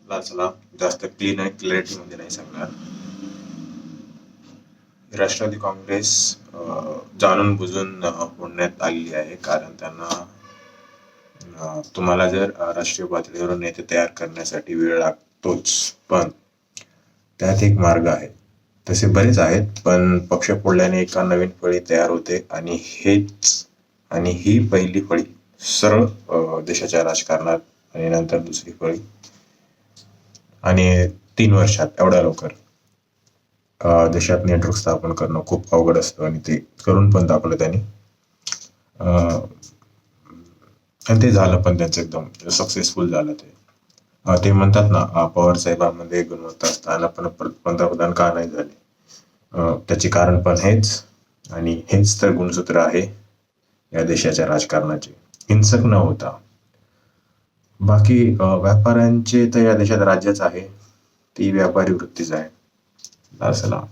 चला जास्त क्लॅरिटी मध्ये नाही सांगणार. राष्ट्रवादी काँग्रेस जाणून बुजून फोडण्यात आलेली आहे, कारण त्यांना तुम्हाला जर राष्ट्रीय पातळीवर नेते तयार करण्यासाठी वेळ लागतोच, पण त्यात एक मार्ग आहे. तसे बरेच आहेत, पण पक्ष फोडल्याने एका नवीन फळी तयार होते आणि ही पहिली फळी सरळ देशाच्या राजकारणात, आणि नंतर दुसरी फळी, आणि 3 वर्षात एवढ्या लवकर देशात नेटवर्क स्थापन करणं खूप अवघड असतं, आणि ते करून पण दाखवलं त्यांनी. आणि ते झालं पण त्यांचं एकदम सक्सेसफुल झालं. ते म्हणतात ना, पवार साहेबांमध्ये गुणवत्ता असताना पण पंतप्रधान का नाही झाले, त्याचे कारण पण हेच, आणि हेच तर गुणसूत्र आहे या देशाच्या राजकारणाचे, हिंसक न होता. बाकी व्यापाऱ्यांचे तर या देशात राज्यच आहे, ती व्यापारी वृत्तीच आहे. सलाम.